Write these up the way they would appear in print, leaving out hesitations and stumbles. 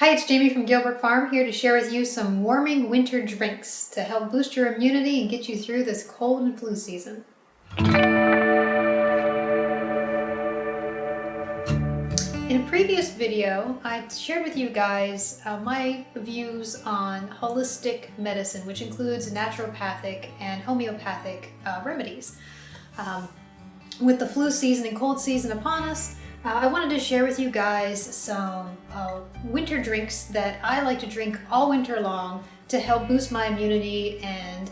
Hi, it's Jamie from Gilbert Farm, here to share with you some warming winter drinks to help boost your immunity and get you through this cold and flu season. In a previous video, I shared with you guys my views on holistic medicine, which includes naturopathic and homeopathic remedies. With the flu season and cold season upon us, I wanted to share with you guys some winter drinks that I like to drink all winter long to help boost my immunity and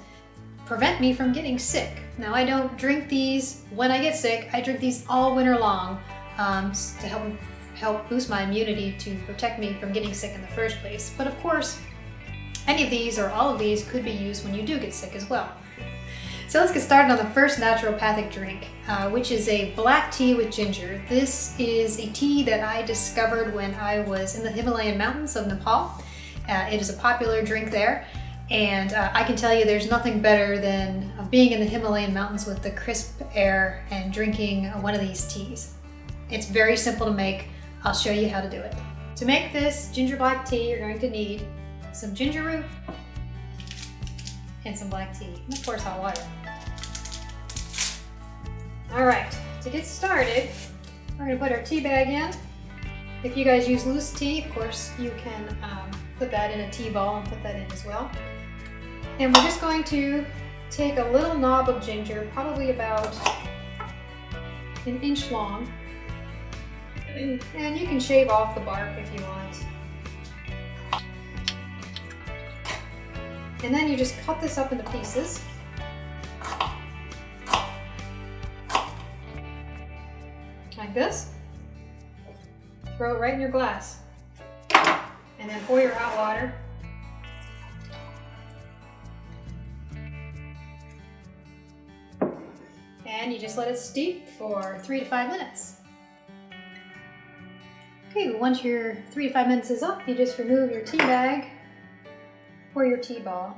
prevent me from getting sick. Now, I don't drink these when I get sick. I drink these all winter long to help boost my immunity to protect me from getting sick in the first place. But of course, any of these or all of these could be used when you do get sick as well. So let's get started on the first naturopathic drink, which is a black tea with ginger. This is a tea that I discovered when I was in the Himalayan mountains of Nepal. It is a popular drink there, and I can tell you there's nothing better than being in the Himalayan mountains with the crisp air and drinking one of these teas. It's very simple to make. I'll show you how to do it. To make this ginger black tea, you're going to need some ginger root and some black tea, and of course hot water. All right, to get started, we're going to put our tea bag in. If you guys use loose tea, of course, you can put that in a tea ball and put that in as well. And we're just going to take a little knob of ginger, probably about an inch long, and you can shave off the bark if you want. And then you just cut this up into pieces. Like this. Throw it right in your glass. And then pour your hot water. And you just let it steep for 3 to 5 minutes. Okay, once your 3 to 5 minutes is up, you just remove your tea bag or your tea ball.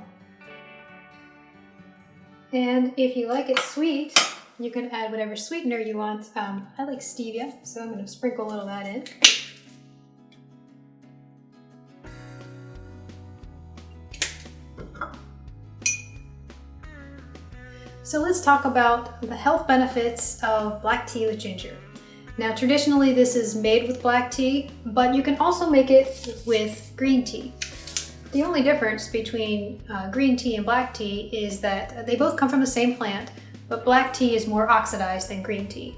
And if you like it sweet, you can add whatever sweetener you want. I like stevia, so I'm going to sprinkle a little of that in. So let's talk about the health benefits of black tea with ginger. Now, traditionally this is made with black tea, but you can also make it with green tea. The only difference between green tea and black tea is that they both come from the same plant, but black tea is more oxidized than green tea.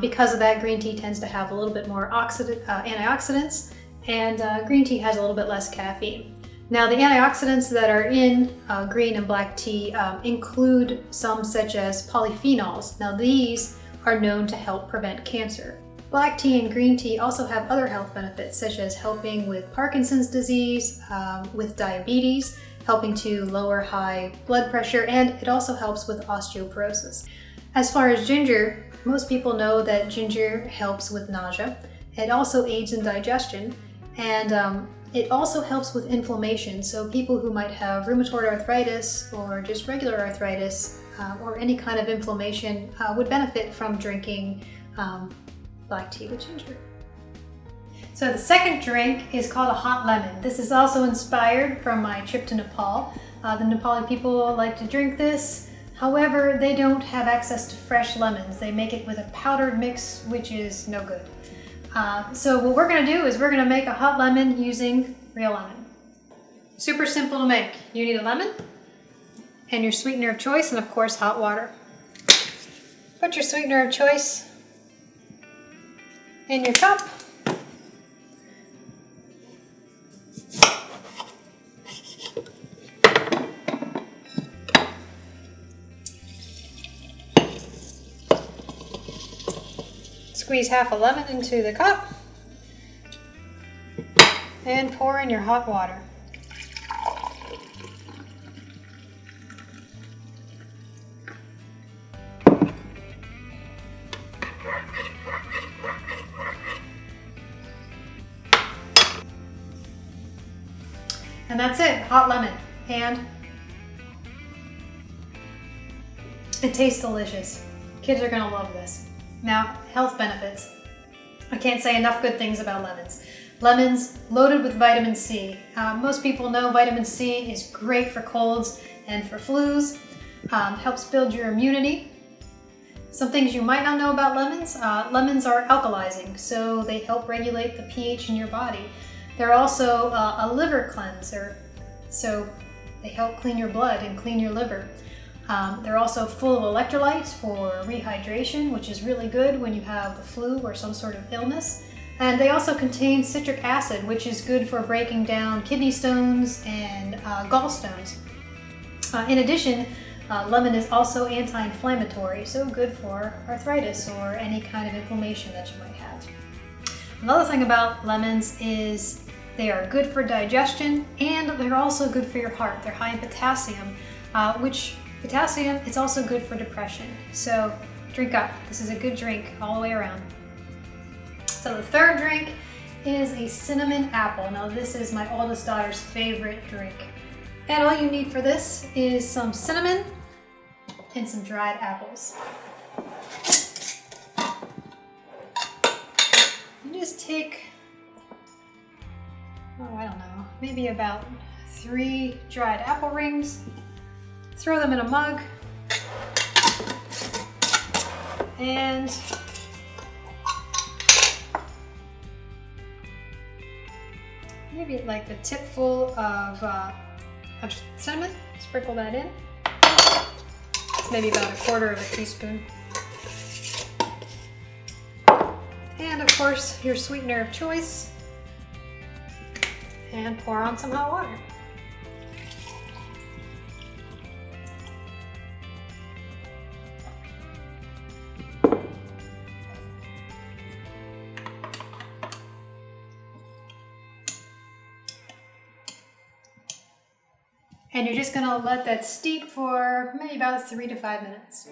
Because of that, green tea tends to have a little bit more antioxidants, and green tea has a little bit less caffeine. Now, the antioxidants that are in green and black tea include some such as polyphenols. Now, these are known to help prevent cancer. Black tea and green tea also have other health benefits, such as helping with Parkinson's disease, with diabetes, helping to lower high blood pressure, and it also helps with osteoporosis. As far as ginger, most people know that ginger helps with nausea. It also aids in digestion, and it also helps with inflammation. So people who might have rheumatoid arthritis or just regular arthritis or any kind of inflammation would benefit from drinking black tea with ginger. So the second drink is called a hot lemon. This is also inspired from my trip to Nepal. The Nepali people like to drink this. However, they don't have access to fresh lemons. They make it with a powdered mix, which is no good. So what we're gonna do is we're gonna make a hot lemon using real lemon. Super simple to make. You need a lemon and your sweetener of choice, and of course hot water. Put your sweetener of choice in your cup. Squeeze half a lemon into the cup and pour in your hot water. And that's it, hot lemon. And it tastes delicious. Kids are gonna love this. Now, health benefits. I can't say enough good things about lemons. Lemons loaded with vitamin C. Most people know vitamin C is great for colds and for flus. Helps build your immunity. Some things you might not know about lemons. Lemons are alkalizing, so they help regulate the pH in your body. They're also a liver cleanser, so they help clean your blood and clean your liver. They're also full of electrolytes for rehydration, which is really good when you have the flu or some sort of illness. And they also contain citric acid, which is good for breaking down kidney stones and gallstones. In addition, lemon is also anti-inflammatory, so good for arthritis or any kind of inflammation that you might have. Another thing about lemons is they are good for digestion, and they're also good for your heart. They're high in potassium, which potassium is also good for depression. So drink up. This is a good drink all the way around. So the third drink is a cinnamon apple. Now this is my oldest daughter's favorite drink. And all you need for this is some cinnamon and some dried apples. You just take, I don't know, maybe about 3 dried apple rings, throw them in a mug, and maybe like the tipful of cinnamon, sprinkle that in. It's maybe about 1/4 of a teaspoon. And of course, your sweetener of choice. And pour on some hot water. And you're just gonna let that steep for maybe about 3 to 5 minutes.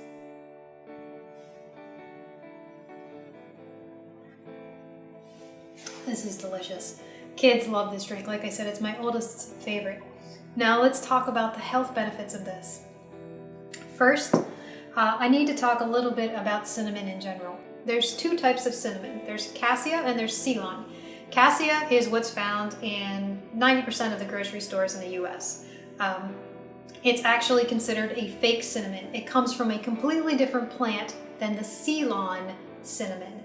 This is delicious. Kids love this drink. Like I said, it's my oldest's favorite. Now let's talk about the health benefits of this. First, I need to talk a little bit about cinnamon in general. There's 2 types of cinnamon. There's cassia and there's Ceylon. Cassia is what's found in 90% of the grocery stores in the US. It's actually considered a fake cinnamon. It comes from a completely different plant than the Ceylon cinnamon.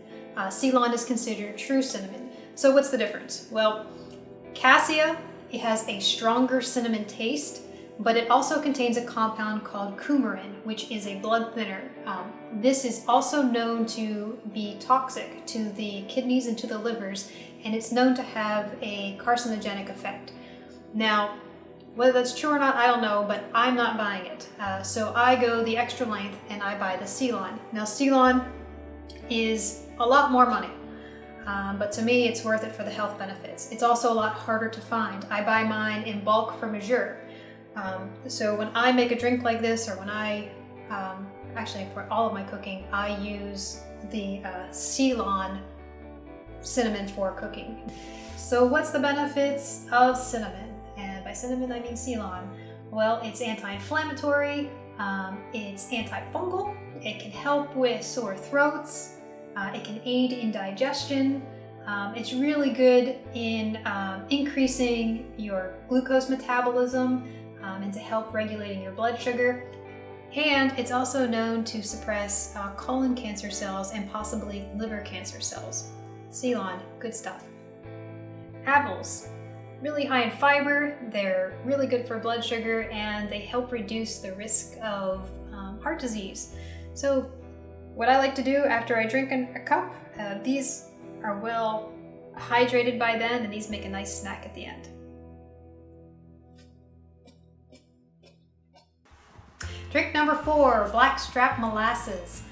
Ceylon is considered true cinnamon. So what's the difference? Well, cassia, it has a stronger cinnamon taste, but it also contains a compound called coumarin, which is a blood thinner. This is also known to be toxic to the kidneys and to the livers, and it's known to have a carcinogenic effect. Now, whether that's true or not, I don't know, but I'm not buying it. So I go the extra length and I buy the Ceylon. Now Ceylon is a lot more money, but to me it's worth it for the health benefits. It's also a lot harder to find. I buy mine in bulk from Azure. So when I make a drink like this, or when I, actually for all of my cooking, I use the Ceylon cinnamon for cooking. So what's the benefits of cinnamon? And by cinnamon I mean Ceylon. Well, it's anti-inflammatory, it's antifungal, it can help with sore throats, it can aid in digestion, it's really good in increasing your glucose metabolism and to help regulating your blood sugar. And it's also known to suppress colon cancer cells and possibly liver cancer cells. Ceylon, good stuff. Apples, really high in fiber, they're really good for blood sugar, and they help reduce the risk of heart disease. So what I like to do after I drink a cup, these are well hydrated by then, and these make a nice snack at the end. Drink number 4, Black Strap Molasses.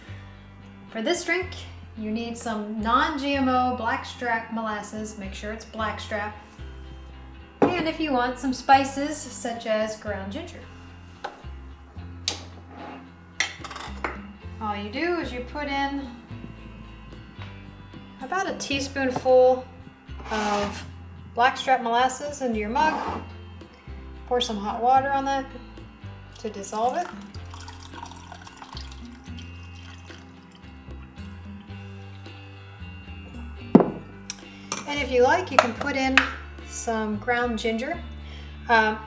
For this drink, you need some non-GMO Black Strap Molasses. Make sure it's Black Strap. And if you want, some spices such as ground ginger. All you do is you put in about a teaspoonful of blackstrap molasses into your mug. Pour some hot water on that to dissolve it. And if you like, you can put in some ground ginger. I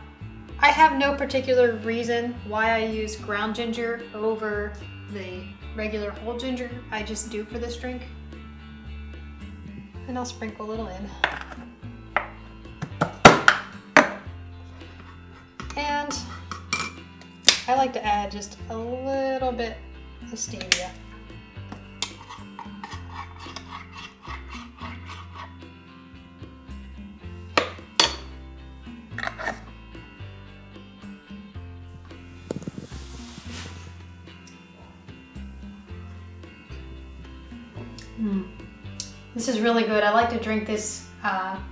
have no particular reason why I use ground ginger over the regular whole ginger. I just do for this drink. And I'll sprinkle a little in. And I like to add just a little bit of stevia. This is really good. I like to drink this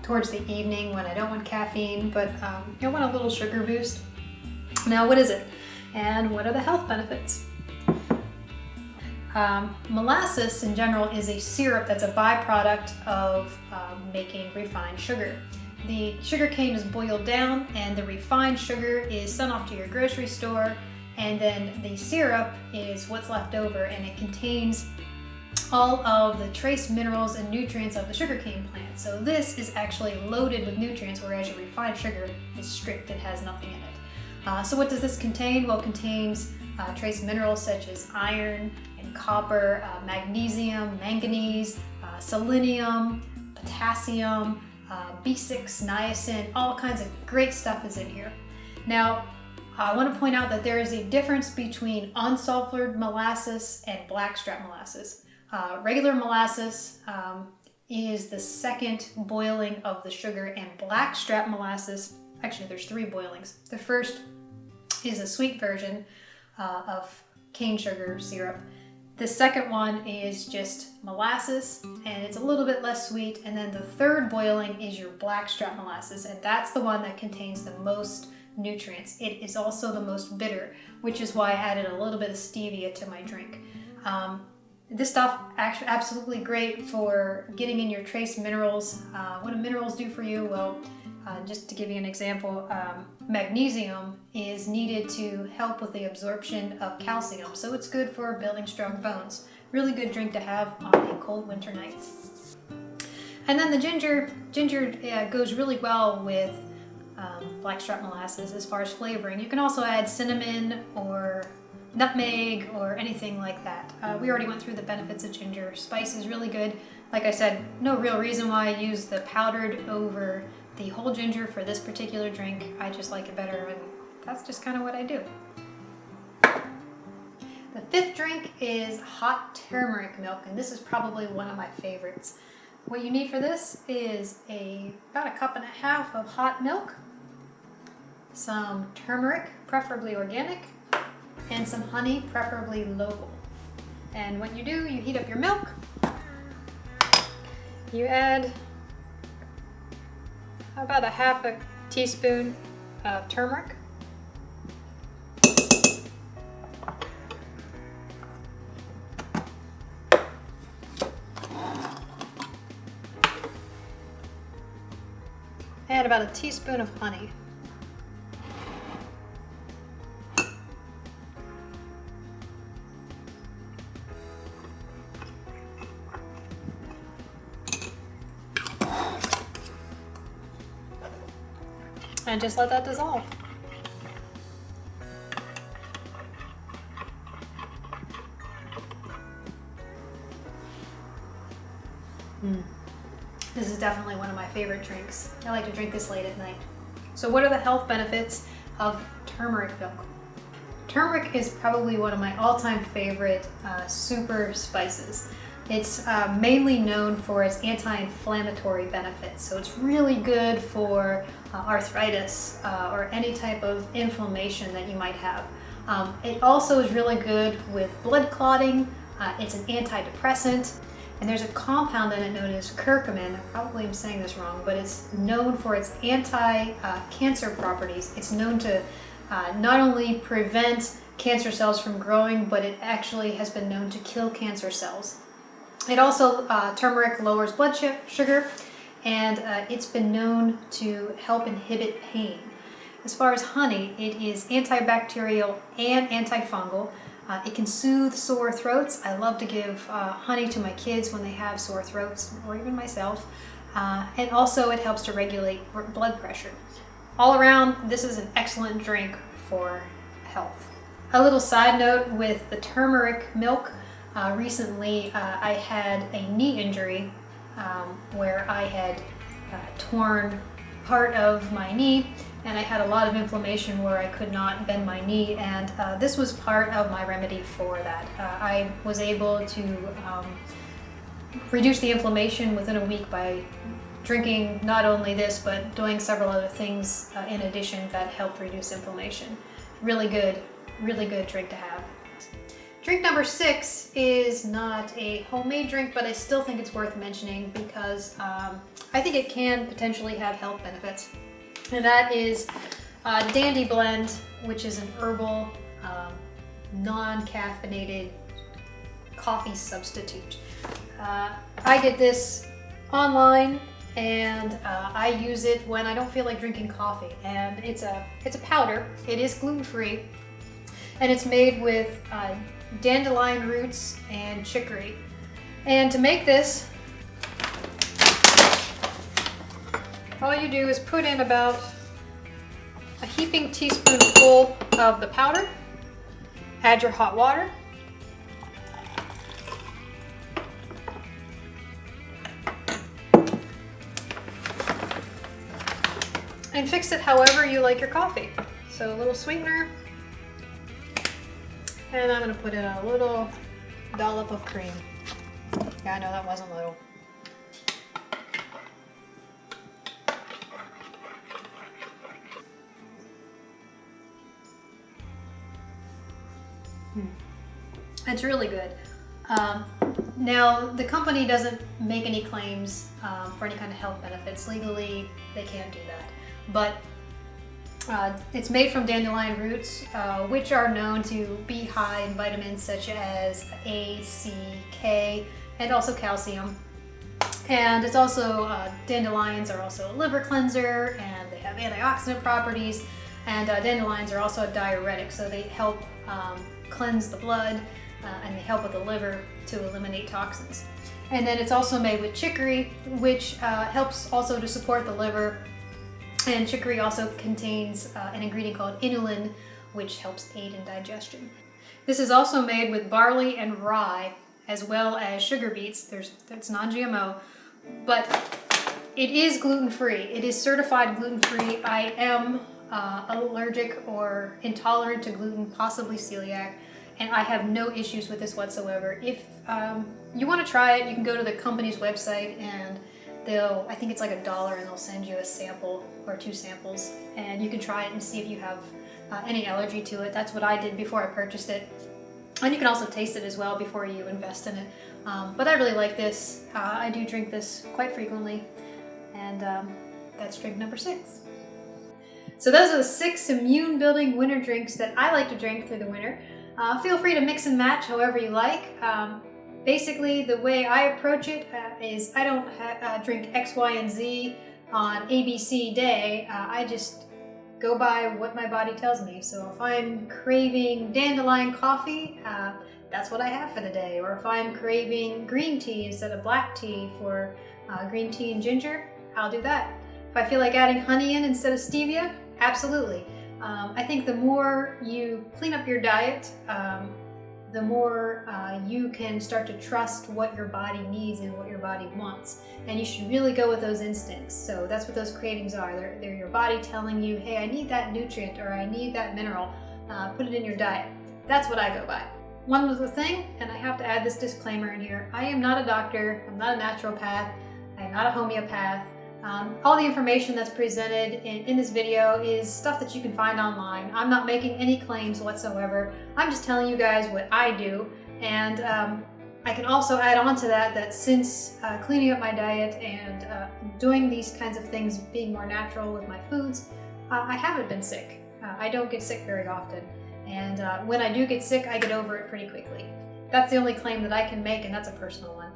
towards the evening when I don't want caffeine, but I want a little sugar boost. Now, what is it? And what are the health benefits? Molasses in general is a syrup that's a byproduct of making refined sugar. The sugar cane is boiled down and the refined sugar is sent off to your grocery store, and then the syrup is what's left over, and it contains all of the trace minerals and nutrients of the sugarcane plant. So this is actually loaded with nutrients, whereas your refined sugar is stripped and has nothing in it. So what does this contain? Well, it contains trace minerals such as iron and copper, magnesium, manganese, selenium, potassium, B6, niacin, all kinds of great stuff is in here. Now, I want to point out that there is a difference between unsulfured molasses and blackstrap molasses. Regular molasses is the second boiling of the sugar, and blackstrap molasses, actually there's 3 boilings. The first is a sweet version of cane sugar syrup. The second one is just molasses, and it's a little bit less sweet. And then the third boiling is your blackstrap molasses, and that's the one that contains the most nutrients. It is also the most bitter, which is why I added a little bit of stevia to my drink. This stuff actually absolutely great for getting in your trace minerals. What do minerals do for you? Well, just to give you an example, magnesium is needed to help with the absorption of calcium, so it's good for building strong bones. Really good drink to have on a cold winter night. And then the ginger goes really well with blackstrap molasses as far as flavoring. You can also add cinnamon or nutmeg or anything like that. We already went through the benefits of ginger. Spice is really good. Like I said, no real reason why I use the powdered over the whole ginger for this particular drink. I just like it better, and that's just kind of what I do. The 5th drink is hot turmeric milk, and this is probably one of my favorites. What you need for this is about 1.5 cups of hot milk, some turmeric, preferably organic, and some honey, preferably local. And what you do, you heat up your milk, you add about 1/2 teaspoon of turmeric, add about 1 teaspoon of honey. And just let that dissolve. This is definitely one of my favorite drinks. I like to drink this late at night. So what are the health benefits of turmeric milk? Turmeric is probably one of my all-time favorite super spices. It's mainly known for its anti-inflammatory benefits, so it's really good for arthritis or any type of inflammation that you might have. It also is really good with blood clotting. It's an antidepressant, and there's a compound in it known as curcumin. I probably am saying this wrong, but it's known for its anti-cancer properties. It's known to not only prevent cancer cells from growing, but it actually has been known to kill cancer cells. It also, turmeric lowers blood sugar, and it's been known to help inhibit pain. As far as honey, it is antibacterial and antifungal. It can soothe sore throats. I love to give honey to my kids when they have sore throats, or even myself. and also it helps to regulate blood pressure. All around, this is an excellent drink for health. A little side note with the turmeric milk, recently I had a knee injury where I had torn part of my knee, and I had a lot of inflammation where I could not bend my knee, and this was part of my remedy for that. I was able to reduce the inflammation within a week by drinking not only this, but doing several other things in addition that helped reduce inflammation. Really good drink to have. Drink number 6 is not a homemade drink, but I still think it's worth mentioning because I think it can potentially have health benefits. And that is Dandy Blend, which is an herbal, non-caffeinated coffee substitute. I get this online, and I use it when I don't feel like drinking coffee. And it's a powder. It is gluten-free, and it's made with dandelion roots and chicory. And to make this, all you do is put in about a heaping teaspoonful of the powder, add your hot water, and fix it however you like your coffee. So a little sweetener, and I'm going to put in a little dollop of cream. Yeah, I know that wasn't little. It's really good. Now, the company doesn't make any claims for any kind of health benefits. Legally, they can't do that. But it's made from dandelion roots, which are known to be high in vitamins such as A, C, K, and also calcium. And it's also, dandelions are also a liver cleanser, and they have antioxidant properties. And dandelions are also a diuretic, so they help cleanse the blood, and they help with the liver to eliminate toxins. And then it's also made with chicory, which helps also to support the liver. And chicory also contains an ingredient called inulin, which helps aid in digestion. This is also made with barley and rye, as well as sugar beets. It's non-GMO, but it is gluten-free. It is certified gluten-free. I am allergic or intolerant to gluten, possibly celiac, and I have no issues with this whatsoever. If you want to try it, you can go to the company's website, and I think it's like $1, and they'll send you a sample or 2 samples, and you can try it and see if you have any allergy to it. That's what I did before I purchased it. And you can also taste it as well before you invest in it. But I really like this. I do drink this quite frequently, and that's drink number 6. So those are the 6 immune-building winter drinks that I like to drink through the winter. Feel free to mix and match however you like. Basically, the way I approach it is I don't drink X, Y, and Z on ABC day. I just go by what my body tells me. So if I'm craving dandelion coffee, that's what I have for the day. Or if I'm craving green tea instead of black tea for green tea and ginger, I'll do that. If I feel like adding honey in instead of stevia, absolutely. I think the more you clean up your diet, the more you can start to trust what your body needs and what your body wants. And you should really go with those instincts. So that's what those cravings are. They're your body telling you, hey, I need that nutrient or I need that mineral. Put it in your diet. That's what I go by. One other thing, and I have to add this disclaimer in here, I am not a doctor, I'm not a naturopath, I am not a homeopath. All the information that's presented in this video is stuff that you can find online. I'm not making any claims whatsoever. I'm just telling you guys what I do. And I can also add on to that since cleaning up my diet and doing these kinds of things, being more natural with my foods, I haven't been sick. I don't get sick very often. And when I do get sick, I get over it pretty quickly. That's the only claim that I can make, and that's a personal one.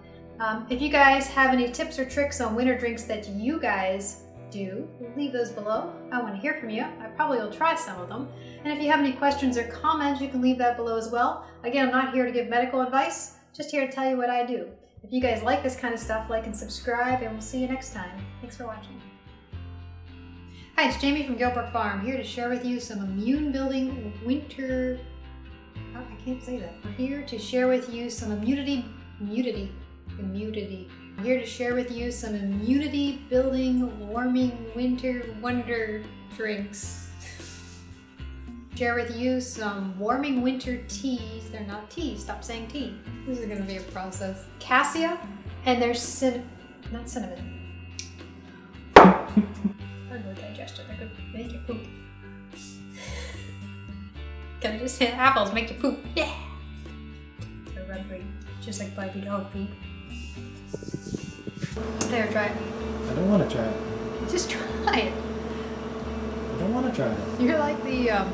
If you guys have any tips or tricks on winter drinks that you guys do, leave those below. I want to hear from you. I probably will try some of them. And if you have any questions or comments, you can leave that below as well. Again, I'm not here to give medical advice, just here to tell you what I do. If you guys like this kind of stuff, like and subscribe, and we'll see you next time. Thanks for watching. Hi, it's Jamie from Gilbrook Farm, here to share with you some immune-building winter... Oh, I can't say that. We're here to share with you some immunity... Here to share with you some immunity-building, warming winter wonder drinks. Share with you some warming winter teas. They're not teas. Stop saying tea. This is going to be a process. Cassia, and there's not cinnamon. Hardwood digestion. They're going to make you poop. Can I just say apples make you poop? Yeah. They're rubbery, just like Barbie dog poop. There, try it. I don't want to try it. Just try it. I don't want to try it. You're like the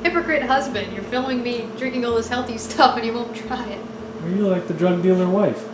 hypocrite husband. You're filming me drinking all this healthy stuff and you won't try it. Or you're like the drug dealer wife.